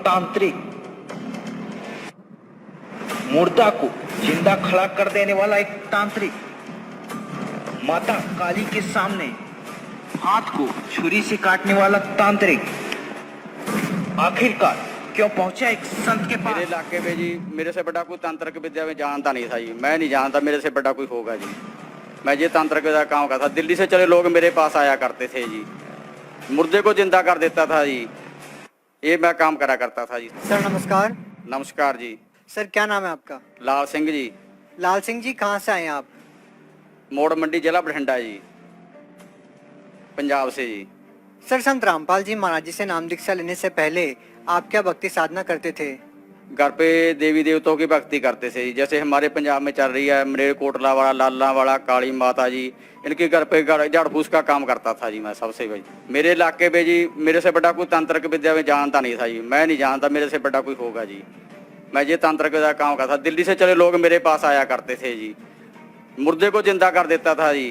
तांत्रिक, मुर्दा को जिंदा खड़ा कर देने वाला एक तांत्रिक, माता काली के सामने हाथ को छुरी से काटने वाला तांत्रिक, आखिरकार क्यों पहुंचा एक संत के पास। मेरे इलाके में जी मेरे से बड़ा कोई तांत्रिक विद्या में जानता नहीं था जी। मैं नहीं जानता मेरे से बड़ा कोई होगा जी। मैं ये तांत्रिक विद्या काम करता था। दिल्ली से चले लोग मेरे पास आया करते थे जी, मुर्दे को जिंदा कर देता था जी। ये मैं काम करा करता था जी। सर नमस्कार। नमस्कार जी। सर क्या नाम है आपका? लाल सिंह जी। लाल सिंह जी, कहाँ से आए हैं आप? मोड़ मंडी, जिला बठिंडा जी, पंजाब से जी। सर संत रामपाल जी महाराज जी से नाम दीक्षा लेने से पहले आप क्या भक्ति साधना करते थे? घर पे देवी देवताओं की भक्ति करते थे। जैसे हमारे पंजाब में चल रही है मरेरकोटला वाला, लाला वाला, काली माता जी, इनके घर पे झाड़ फूस का काम करता था जी मैं सबसे भाई। मेरे इलाके में जी मेरे से बड़ा कोई तांत्रिक विद्या में जानता नहीं था जी। मैं नहीं जानता मेरे से बड़ा कोई होगा जी। मैं ये तांत्रिक विद्या काम करता था। दिल्ली से चले लोग मेरे पास आया करते थे जी, मुर्दे को जिंदा कर देता था जी।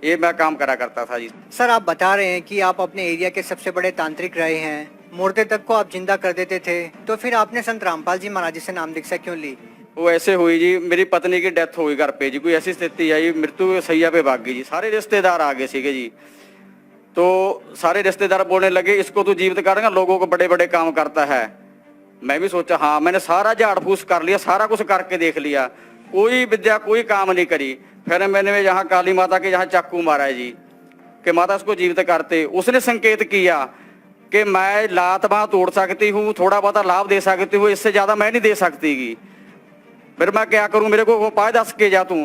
ये मैं काम करा करता था जी। सर आप बता रहे हैं कि आप अपने एरिया के सबसे बड़े तांत्रिक रहे हैं, मुर्दे तक को आप जिंदा कर देते थे, तो फिर आपने संत रामपाल जी महाराज जी से नाम दीक्षा क्यों ली? वो ऐसे हुई जी, मेरी पत्नी की डेथ हो गई घर पे जी। कोई ऐसी स्थिति आई, मृत्यु सैया पे भाग गई जी। सारे रिश्तेदार आ गए सीगे जी। तो सारे रिश्तेदार बोलने लगे इसको तू जीवित करेगा, लोगों को बड़े बड़े काम करता है। मैं भी सोचा हाँ, मैंने सारा झाड़ फूस कर लिया, सारा कुछ करके देख लिया, कोई विद्या कोई काम नहीं करी। फिर मैंने यहाँ काली माता के यहाँ चाकू मारा है जी कि माता उसको जीवित करते। उसने संकेत किया कि मैं लात बांह तोड़ सकती हूँ, थोड़ा बहुत लाभ दे सकती हूँ, इससे ज्यादा मैं नहीं दे सकती गी। फिर मैं क्या करूं, मेरे को उपाय दस के जा तू।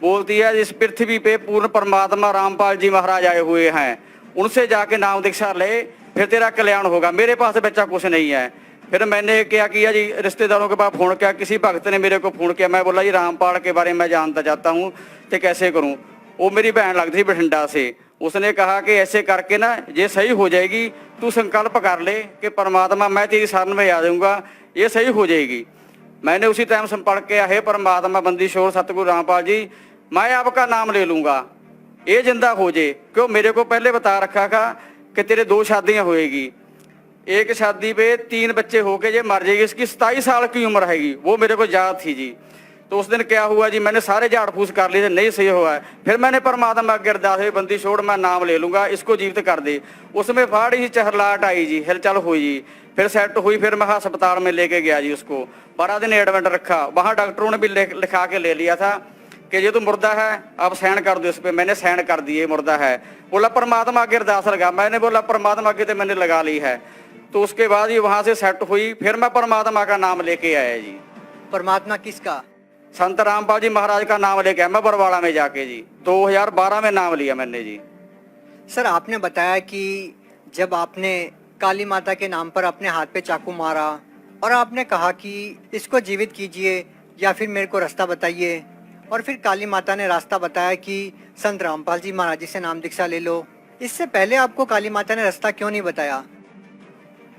बोलती है इस पृथ्वी पे पूर्ण परमात्मा रामपाल जी महाराज आए हुए हैं, उनसे जाके नाम दीक्षा ले, फिर तेरा कल्याण होगा। मेरे पास बच्चा कुछ नहीं है। फिर मैंने क्या किया जी, रिश्तेदारों के पास फोन किया, किसी भक्त ने मेरे को फोन किया। मैं बोला जी रामपाल के बारे में मैं जानता चाहता हूँ, तो कैसे करूँ। वो मेरी बहन लगती थी बठिंडा से। उसने कहा कि ऐसे करके ना ये सही हो जाएगी, तू संकल्प कर ले कि परमात्मा मैं तेरी शरण में आ जाऊँगा, ये सही हो जाएगी। मैंने उसी टाइम संपर्क किया, हे परमात्मा बंदी शोर सतगुरु रामपाल जी, मैं आपका नाम ले लूँगा, ये जिंदा हो जाए। क्यों मेरे को पहले बता रखा था कि तेरे 2 शादियाँ होएगी, एक शादी पे 3 बच्चे होके ये मर जाएगी, इसकी 27 साल की उम्र रहेगी। वो मेरे को याद थी जी। तो उस दिन क्या हुआ जी, मैंने सारे झाड़ फूस कर लिए, नहीं सही हुआ है। फिर मैंने परमात्मा अगे अरदास हुई, बंदी छोड़ मैं नाम ले लूंगा, इसको जीवित कर दे। उसमें फाड़ी ही चहलाट आई जी, हिलचल हुई जी, फिर सेट हुई। फिर मैं अस्पताल में लेके गया जी, उसको 12 दिन एडमिट रखा। वहाँ डॉक्टरों ने भी लिखा के ले लिया था कि ये तो मुर्दा है, आप साइन कर दो इस पे। मैंने साइन कर दिए, मुर्दा है। बोला परमात्मा आगे अरदास लगा। मैंने बोला परमात्मा आगे तो मैंने लगा ली है। तो उसके बाद ही वहाँ से सेट हुई। फिर मैं परमात्मा का नाम लेके आया जी। परमात्मा किसका? संत रामपाल जी महाराज का नाम लेके आया मैं बरवाड़ा में जाके जी। 2012 में नाम लिया मैंने जी। सर आपने बताया कि जब आपने काली माता के नाम पर अपने हाथ पे चाकू मारा और आपने कहा कि इसको जीवित कीजिए या फिर मेरे को रास्ता बताइए, और फिर काली माता ने रास्ता बताया कि संत रामपाल जी महाराज जी से नाम दीक्षा ले लो। इससे पहले आपको काली माता ने रास्ता क्यों नहीं बताया?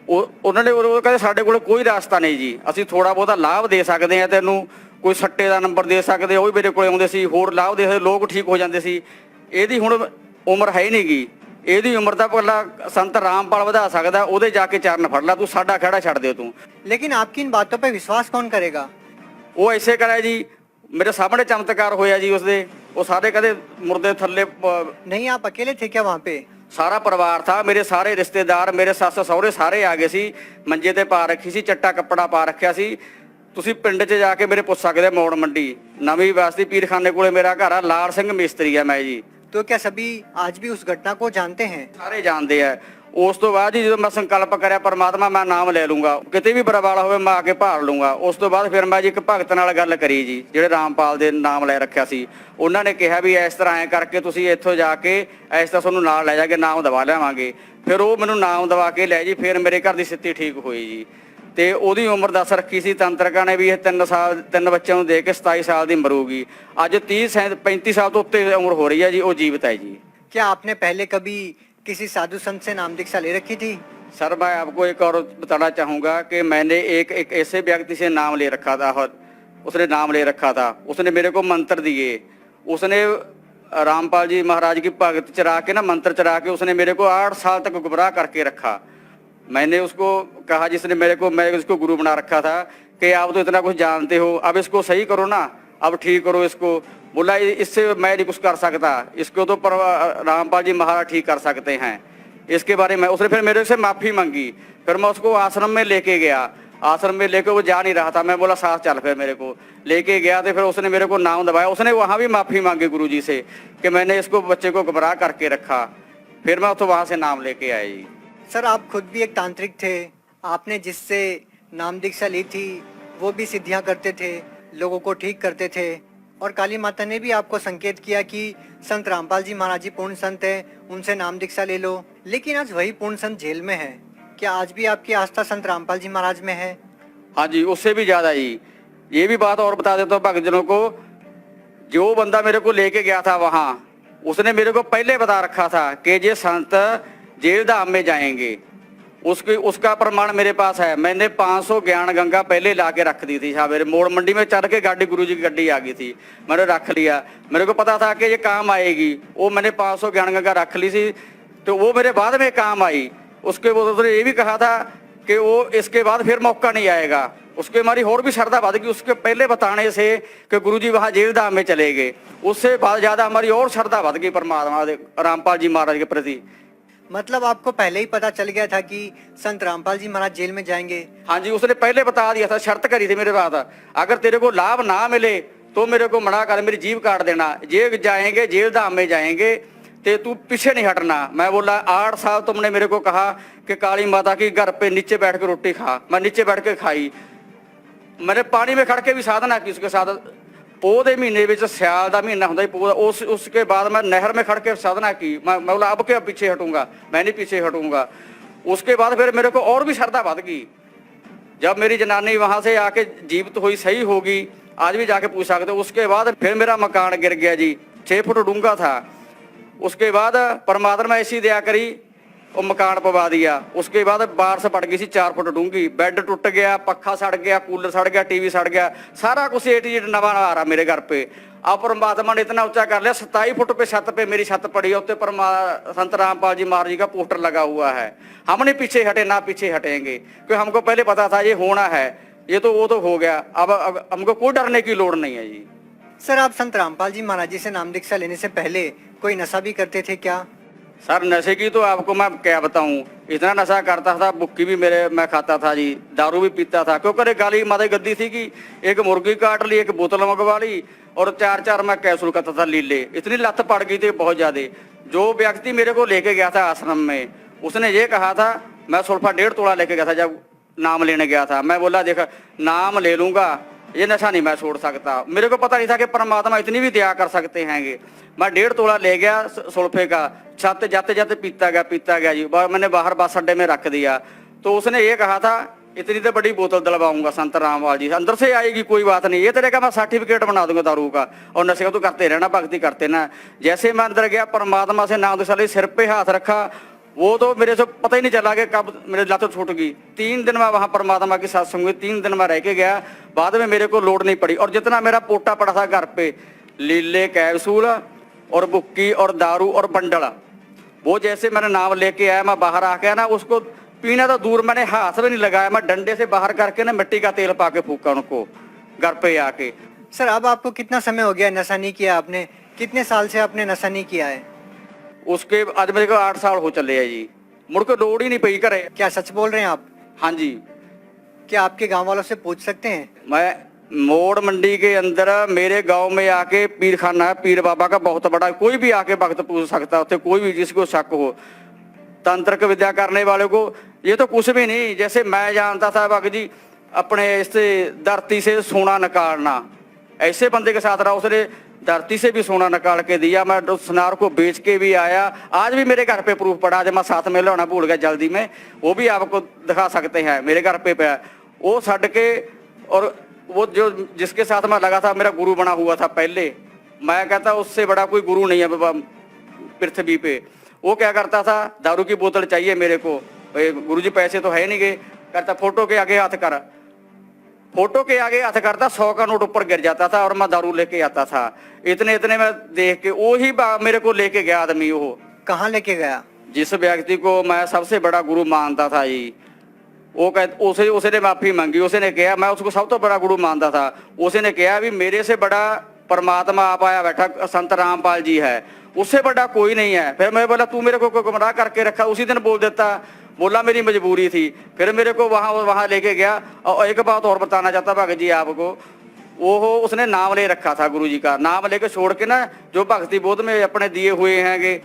उन्होंने कहते साढ़े कोल कोई रास्ता नहीं जी, ਅਸੀਂ ਥੋੜਾ ਬਹੁਤਾ ਲਾਭ ਦੇ ਸਕਦੇ ਆ ਤੈਨੂੰ, ਕੋਈ ਸੱਟੇ ਦਾ ਨੰਬਰ ਦੇ ਸਕਦੇ, ਉਹ ਵੀ ਮੇਰੇ ਕੋਲ ਆਉਂਦੇ ਸੀ, ਹੋਰ ਲਾਭ ਦੇ ਸਕਦੇ, ਲੋਕ ਠੀਕ ਹੋ ਜਾਂਦੇ ਸੀ। ਇਹਦੀ ਹੁਣ ਉਮਰ ਹੈ ਹੀ ਨਹੀਂ ਗੀ, ਇਹਦੀ ਉਮਰ ਦਾ ਪਹਿਲਾਂ ਸੰਤ ਰਾਮਪਾਲ ਵਧਾ ਸਕਦਾ, ਉਹਦੇ ਜਾ ਕੇ ਚਰਨ ਫੜ ਲੈ, ਤੂੰ ਸਾਡਾ ਖੜਾ ਛੱਡ ਦੇ ਤੂੰ। लेकिन आपकी इन बातों पे विश्वास कौन करेगा? ਉਹ ਐਸੇ ਕਰਿਆ ਜੀ, ਮੇਰੇ ਸਾਹਮਣੇ ਚਮਤਕਾਰ ਹੋਇਆ ਜੀ ਉਸਦੇ। ਉਹ ਸਾਰੇ ਕਦੇ ਮੁਰਦੇ ਥੱਲੇ नहीं आप अकेले थे क्या वहाँ पे? सारा परिवार था, मेरे सारे रिश्तेदार, मेरे सੱਸ सहुरे सारे आ गए सी। मंजे ते पा रखी सी, चट्टा कपड़ा पा रखा सी। ਤੁਸੀਂ ਪਿੰਡ 'ਚ ਜਾ ਕੇ ਮੇਰੇ ਪੁੱਛ ਸਕਦੇ, ਮੋੜ ਮੰਡੀ ਨਵੀਂ ਬਸਤੀ ਪੀਰਖਾਨੇ ਕੋਲੇ ਮੇਰਾ ਘਰ ਆ। ਲਾਲ ਸਿੰਘ ਮਿਸਤਰੀ ਆ ਮੈਂ ਜੀ। तो क्या सभी आज भी उस घटना को जानते हैं? ਸਾਰੇ ਜਾਣਦੇ ਆ। ਉਸ ਤੋਂ ਬਾਅਦ ਜੀ ਜਦੋਂ ਮੈਂ ਸੰਕਲਪ ਕਰਿਆ ਪਰਮਾਤਮਾ ਮੈਂ ਨਾਮ ਲੈ ਲੂੰਗਾ, ਕਿਤੇ ਵੀ ਬਰਵਾਲਾ ਹੋਵੇ ਮੈਂ ਆ ਕੇ ਭਾਲ ਲੂੰਗਾ। ਉਸ ਤੋਂ ਬਾਅਦ ਫਿਰ ਮੈਂ ਜੀ ਇੱਕ ਭਗਤ ਨਾਲ ਗੱਲ ਕਰੀ ਜੀ, ਜਿਹੜੇ ਰਾਮਪਾਲ ਦੇ ਨਾਮ ਲੈ ਰੱਖਿਆ ਸੀ। ਉਹਨਾਂ ਨੇ ਕਿਹਾ ਵੀ ਇਸ ਤਰ੍ਹਾਂ ਐਂ ਕਰਕੇ ਤੁਸੀਂ ਇੱਥੋਂ ਜਾ ਕੇ ਇਸ ਤਰ੍ਹਾਂ ਤੁਹਾਨੂੰ ਨਾਲ ਲੈ ਜਾ ਕੇ ਨਾਮ ਦਵਾ ਲਿਆਵਾਂਗੇ। ਫਿਰ ਉਹ ਮੈਨੂੰ ਨਾਮ ਦਵਾ ਕੇ ਲੈ ਜੀ। ਫਿਰ ਮੇਰੇ ਘਰ ਦੀ ਸਥਿਤੀ ਠੀਕ ਹੋਈ ਜੀ। ਤੇ ਉਹਦੀ ਉਮਰ ਦੱਸ ਰੱਖੀ ਸੀ ਤੰਤਰਕਾਂ ਨੇ ਵੀ ਇਹ 3 ਬੱਚਿਆਂ ਨੂੰ ਦੇ ਕੇ 27 ਸਾਲ ਦੀ ਮਰੂਗੀ। ਅੱਜ 35 ਸਾਲ ਤੋਂ ਉੱਤੇ ਉਮਰ ਹੋ ਰਹੀ ਹੈ ਜੀ, ਉਹ ਜੀਵਤ ਹੈ जी। क्या आपने पहले कभी किसी साधु संत से नाम दीक्षा ले रखी थी? सर मैं आपको एक और बताना चाहूँगा कि मैंने एक ऐसे व्यक्ति से नाम ले रखा था, उसने नाम ले रखा था। उसने मेरे को मंत्र दिए। उसने रामपाल जी महाराज की भगत चरा के ना, मंत्र चरा के उसने मेरे को 8 साल तक गुमराह करके रखा। मैंने उसको कहा, जिसने मैं उसको गुरु बना रखा था, कि आप तो इतना कुछ जानते हो, अब इसको सही करो ना, अब ठीक करो इसको। बोला इससे मैं नहीं कुछ कर सकता, इसको तो रामपाल जी महाराज ठीक कर सकते हैं। इसके बारे में उसने फिर मेरे से माफ़ी मांगी। फिर मैं उसको आश्रम में लेके गया। आश्रम में लेके वो जा नहीं रहा था, मैं बोला साथ चल, फिर मेरे को लेके गया। तो फिर उसने मेरे को नाम दबाया। उसने वहाँ भी माफ़ी मांगी गुरुजी से कि मैंने इसको बच्चे को गुमराह करके रखा। फिर मैं तो वहाँ से नाम लेके आया जी। सर, आप खुद भी एक तांत्रिक थे। आपने जिससे नाम दीक्षा ली थी वो भी सिद्धियां करते थे, लोगों को ठीक करते थे, और काली माता ने भी आपको संकेत किया कि संत रामपाल जी महाराज जी पूर्ण संत है, उनसे नाम दीक्षा ले लो। लेकिन आज वही पूर्ण संत जेल में है। क्या आज भी आपकी आस्था संत रामपाल जी महाराज में है? हाँ जी, उससे भी ज़्यादा जी। ये भी बात और बता देता हूँ भक्तजनों को, जो बंदा मेरे को लेके गया था वहाँ, उसने मेरे को पहले बता रखा था कि ये संत जेल धाम में जाएंगे। उसका प्रमाण मेरे पास है। मैंने 500 ज्ञान गंगा पहले ला के रख दी थी। हाँ, मेरे मोड़ मंडी में चढ़ के गाड़ी, गुरुजी की गाड़ी आ गई थी, मैंने रख लिया। मेरे को पता था कि ये काम आएगी, वो मैंने 500 ज्ञान गंगा रख ली थी, तो वो मेरे बाद में काम आई। उसके बाद उसने ये भी कहा था कि वो इसके बाद फिर मौका नहीं आएगा। उसके हमारी और भी श्रद्धा बढ़ गई उसके पहले बताने से कि गुरुजी वहाँ जेल धाम में चले गए। उससे बहुत ज़्यादा हमारी और श्रद्धा बढ़ गई परमात्मा रामपाल जी महाराज के प्रति। मतलब आपको पहले ही पता चल गया था कि संत रामपाल जी महाराज जेल में जाएंगे? हाँ जी, उसने पहले बता दिया था, शर्त करी थी मेरे पास, अगर तेरे को लाभ ना मिले तो मेरे को मना कर, मेरी जीभ काट देना। ये जाएंगे जेल धाम में जाएंगे, ते तू पीछे नहीं हटना। मैं बोला 8 साल तुमने मेरे को कहा कि काली माता की घर पे नीचे बैठ के रोटी खा। मैं नीचे बैठ के खाई। मैंने पानी में खड़ के भी साधना की उसके साथ। पोह दे महीने में सियाल का महीना होता पोह, उसके बाद मैं नहर में खड़ के साधना की। मैं बोला अब क्या पीछे हटूंगा, मैं नहीं पीछे हटूंगा। उसके बाद फिर मेरे को और भी श्रद्धा बढ़ गई। जब मेरी जनानी वहां से आके जीवित हुई, सही होगी, आज भी जाके पूछ सकते। उसके बाद फिर मेरा मकान गिर गया जी, 6 फुट डूंगा था। उसके बाद परमात्मा ऐसी दया करी, वो मकान पवा दिया। उसके बाद बारिश पड़ गई सी 4 फुट डूंगी, बेड टूट गया, पक्खा सड़ गया, कूलर सड़ गया, टीवी सड़ गया, सारा कुछ ए टू जेड नवा आ रहा मेरे घर पे। अब परमात्मा ने इतना ऊंचा कर लिया, 27 फुट पे छत पे मेरी छत पड़ी है, उत्ते संत रामपाल जी महाराज जी का पोस्टर लगा हुआ है। हम नहीं पीछे हटे, ना पीछे हटेंगे, क्योंकि हमको पहले पता था ये होना है। ये तो वो तो हो गया, अब हमको कोई डरने की लोड़ नहीं है जी। सर, आप संत रामपाल जी महाराज जी से नाम दीक्षा लेने से पहले कोई नशा भी करते थे क्या? सर, नशे की तो आपको मैं क्या बताऊं, इतना नशा करता था। बुक्की भी मैं खाता था जी, दारू भी पीता था, क्योंकि काली माता की गद्दी थी कि एक मुर्गी काट ली, एक बोतल मंगवा ली, और 4-4 मैं कैप्सूल करता था लीले। इतनी लत पड़ गई थी बहुत ज्यादा। जो व्यक्ति मेरे को लेके गया था आश्रम में, उसने ये कहा था, मैं सुल्फा 1.5 तोला लेके गया था जब नाम लेने गया था। मैं बोला देख, नाम ले लूंगा, ये नशा नहीं मैं छोड़ सकता। मेरे को पता नहीं था कि परमात्मा इतनी भी दया कर सकते हैं। मैं 1.5 तोला ले गया सुल्फे का, छत जाते जाते पीता गया जी। मैंने बाहर बस अड्डे में रख दिया। तो उसने ये कहा था, इतनी तो बड़ी बोतल दिलवाऊंगा संत रामपाल जी, अंदर से आएगी, कोई बात नहीं, ये तेरे का मैं सर्टिफिकेट बना दूंगा दारू का, और नशे का तो करते रहना, भक्ति करते ना। जैसे मैं अंदर गया, परमात्मा से नाम दीक्षा ली, सिर पे हाथ रखा, वो तो मेरे से पता ही नहीं चला कि कब मेरे लत छूट गई। 3 दिन मैं वहाँ परमात्मा के साथ संग 3 दिन मैं रह के गया। बाद में मेरे को लोड नहीं पड़ी। और जितना मेरा पोटा पड़ा था घर पे, लीले कैप्सूल और बुक्की और दारू और बंडल, वो जैसे मैंने नाम लेके आया, मैं बाहर आके ना उसको पीना तो दूर, मैंने हाथ भी नहीं लगाया, मैं डंडे से बाहर करके ना मिट्टी का तेल पाके फूका उनको घर पे आके। सर, अब आपको कितना समय हो गया नशा नहीं किया आपने? कितने साल से आपने नशा नहीं किया है? उसके आज मेरे को 8 साल हो चले है जी, मुड़ को लोड ही नहीं पई करे। क्या सच बोल रहे हैं आप? हाँ जी। क्या आपके गांव वालों से पूछ सकते हैं? मैं मोड़ मंडी के अंदर मेरे गांव में आके पीर खाना है, पीर बाबा का बहुत बड़ा, कोई भी आके भक्त पूछ सकता है, कोई भी जिसको शक हो तंत्र विद्या करने वाले को। ये तो कुछ भी नहीं, जैसे मैं जानता था भक्त जी अपने इससे धरती से सोना निकालना, ऐसे बंदे के साथ रहा, उसने धरती से भी सोना निकाल के दिया। मैं उस सुनार को बेच के भी आया, आज भी मेरे घर पे प्रूफ पड़ा। जब मैं साथ में लाना भूल गया जल्दी में, वो भी आपको दिखा सकते हैं, मेरे घर पे वो छड़ के। और वो जो जिसके साथ मैं लगा था, मेरा गुरु बना हुआ था पहले, मैं कहता उससे बड़ा कोई गुरु नहीं है पृथ्वी पे। वो क्या करता था, दारू की बोतल चाहिए मेरे को, गुरुजी पैसे तो है नहीं गए, कहता फोटो के आगे हाथ कर, फोटो के आगे हाथ करता, 100 का नोट ऊपर गिर जाता था और मैं दारू लेके आता था। इतने में देख के वो ही मेरे को लेके गया आदमी। वो कहाँ लेके गया? जिस व्यक्ति को मैं सबसे बड़ा गुरु मानता था जी, वो उसे ने माफी मांगी। उसने कहा, मैं उसको सब तो बड़ा गुरु मानता था, उसने कहा भी मेरे से बड़ा परमात्मा आप आया बैठा संत रामपाल जी है, उससे बड़ा कोई नहीं है। फिर मैं बोला तू मेरे को गुमराह करके रखा, उसी दिन बोल देता। बोला मेरी मजबूरी थी। फिर मेरे को वहाँ लेके गया। और एक बात और बताना चाहता भगत जी आपको, वो उसने नाम ले रखा था गुरु जी का, नाम लेके छोड़ के ना जो भक्ति बोध में अपने दिए हुए हैंगे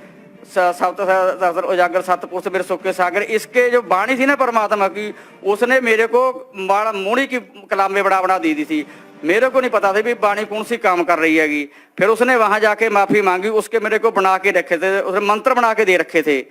सप्त उजागर सतपुरुष मेरे सुख के सागर, इसके जो बाणी थी ना परमात्मा की, उसने मेरे को मुड़ी की कलामे बड़ा दी थी। मेरे को नहीं पता था भी बाणी कौन सी काम कर रही हैगी। फिर उसने वहां जाके माफी मांगी, उसके मेरे को बना के रखे थे, उसने मंत्र बना के दे रखे थे।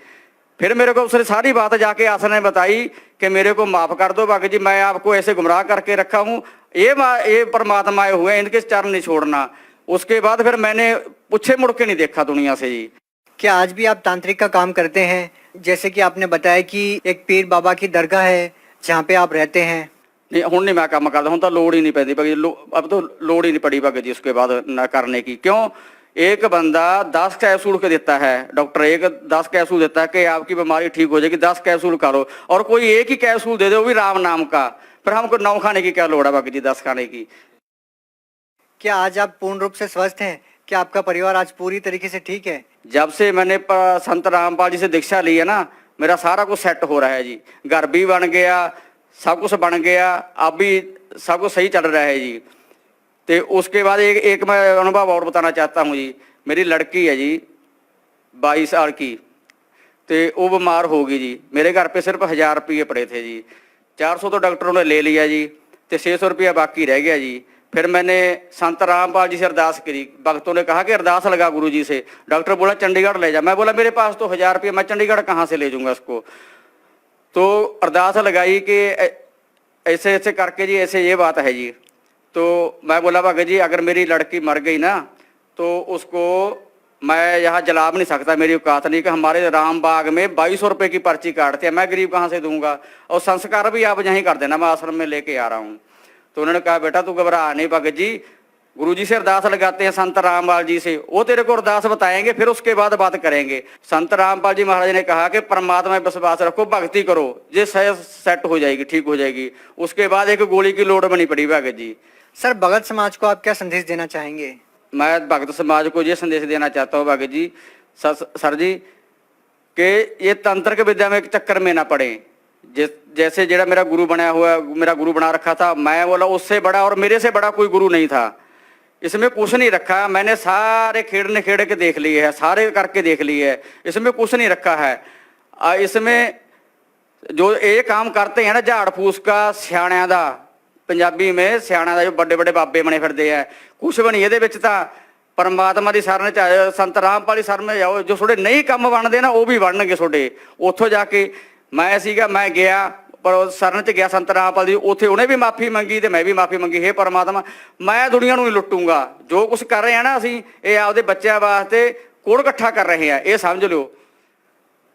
फिर मेरे को उसने सारी बात जाके आसन ने बताई कि मेरे को माफ कर दो भगत जी, मैं आपको ऐसे गुमराह करके रखा हूँ, ये परमात्मा आए हुए हैं, इनके चरण नहीं छोड़ना। उसके बाद फिर मैंने पूछे मुड़ के नहीं देखा दुनिया से जी। क्या आज भी आप तांत्रिक का काम करते हैं? जैसे कि आपने बताया कि एक पीर बाबा की दरगाह है जहाँ पे आप रहते हैं। नहीं, हुण नहीं मैं काम करता, हूँ तो लोड़ ही नहीं पैदी भगत जी, अब तो लोड़ ही नहीं पड़ी भगत जी उसके बाद न करने की। क्यों? एक बंदा 10 कैप्सूल के देता है, डॉक्टर एक 10 कैप्सूल देता है कि आपकी बीमारी ठीक हो जाएगी, 10 कैप्सूल करो, और कोई एक ही कैप्सूल दे दे, वो भी राम नाम का। फिर हमको 9 खाने की क्या लोड़ है भगत जी, 10 खाने की। क्या आज आप पूर्ण रूप से स्वस्थ हैं? क्या आपका परिवार आज पूरी तरीके से ठीक है? जब से मैंने संत रामपाल जी से दीक्षा ली है ना, मेरा सारा कुछ सेट हो रहा है जी। घर भी बन गया, सब कुछ बन गया, अब भी सब कुछ सही चल रहा है जी। तो उसके बाद एक मैं अनुभव और बताना चाहता हूँ जी। मेरी लड़की है जी 22 साल की, तो वो बीमार हो गई जी। मेरे घर पे सिर्फ 1000 रुपये पड़े थे जी, 400 तो डॉक्टरों ने ले लिया जी, तो 600 रुपया बाकी रह गया जी। फिर मैंने संत रामपाल जी से अरदास करी, भक्तों ने कहा कि अरदास लगा गुरु जी से। डॉक्टर बोला चंडीगढ़ ले जा। मैं बोला मेरे पास तो 1000 रुपये, मैं चंडीगढ़ कहाँ से ले जाऊँगा इसको। तो अरदास लगाई कि ऐसे ऐसे करके जी, ऐसे ये बात है जी। तो मैं बोला भगत जी अगर मेरी लड़की मर गई ना तो उसको मैं यहाँ जला भी नहीं सकता, मेरी औकात नहीं कि हमारे राम बाग में 2200 रुपये की पर्ची काटते हैं, मैं गरीब कहाँ से दूंगा। और संस्कार भी आप यहीं कर देना, मैं आश्रम में लेके आ रहा हूँ। तो उन्होंने कहा बेटा तू घबरा नहीं भगत जी, गुरु जी से अरदास लगाते हैं संत रामपाल जी से, वो तेरे को अरदास बताएंगे, फिर उसके बाद बात करेंगे। संत रामपाल जी महाराज ने कहा कि परमात्मा में विश्वास रखो, भक्ति करो, ये सेट हो जाएगी, ठीक हो जाएगी। उसके बाद एक गोली की लोड़ बनी पड़ी भगत जी। सर, भगत समाज को आप क्या संदेश देना चाहेंगे? मैं भगत समाज को ये संदेश देना चाहता हूँ भगत जी, सर जी, कि ये तंत्र के विद्या में एक चक्कर में ना पड़े। जैसे जेड़ा मेरा गुरु बनाया हुआ, मेरा गुरु बना रखा था, मैं बोला उससे बड़ा और मेरे से बड़ा कोई गुरु नहीं था। इसमें कुछ नहीं रखा, मैंने सारे खेड़ के देख लिए है, सारे करके देख लिए है, इसमें कुछ नहीं रखा है। इसमें जो ये काम करते हैं ना झाड़ फूस का, सियाणियां दा, पंजाबी में सियाणा जो बड़े बड़े बाबे बने फिरते हैं, कुछ भी नहीं ये परमात्मा की शरण च, संत रामपाल की शरण में जाओ, जो थोड़े नहीं काम बनते ना वो भी बनणगे थोड़े। उतों जाके मैं गया पर शरण च गया संत रामपाल जी, उत्थे उन्हें भी माफ़ी मंगी तो मैं भी माफ़ी मंगी, हे परमात्मा मैं दुनिया नहीं लुटूंगा, जो कुछ कर रहे हैं ना असी ये आपदे बच्चों वास्ते कोड़ इकट्ठा कर रहे हैं, ये समझ लो,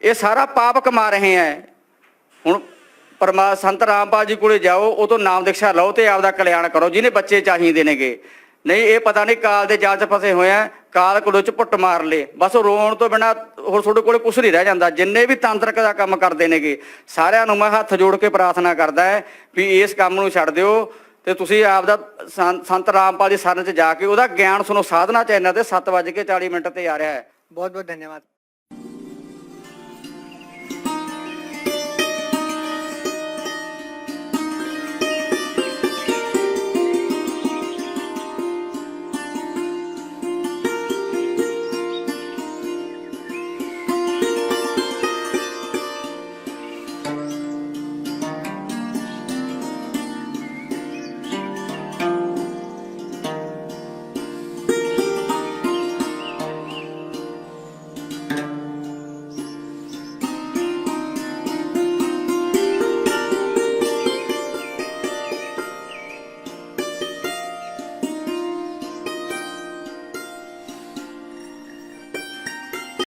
ये सारा पाप कमा रहे हैं। हुण संत रामपाल जी को जाओ, वो तो नाम दीक्षा लो तो आपदा कल्याण करो, जिन्हें बच्चे चाहिए नेगे। नहीं ये पता नहीं काल के जाल च फसे हुए हैं, काल कुल च पुट मार ले, बस रोन तो बिना होर तुहाडे कोल कुछ नहीं रह जाता। जिन्ने भी तांत्रिक का काम करते नेगे सारिਆਂ ਨੂੰ मैं हथ जोड़ के प्रार्थना करता है भी इस काम ਨੂੰ छड्ड दिओ ਤੇ ਤੁਸੀਂ ਆਪਦਾ संत रामपाल जी शरण च जाके ਉਹਦਾ ਗਿਆਨ सुनो। साधना चैनल ਤੇ 7:40 ਤੇ आ रहा है। बहुत बहुत धन्यवाद।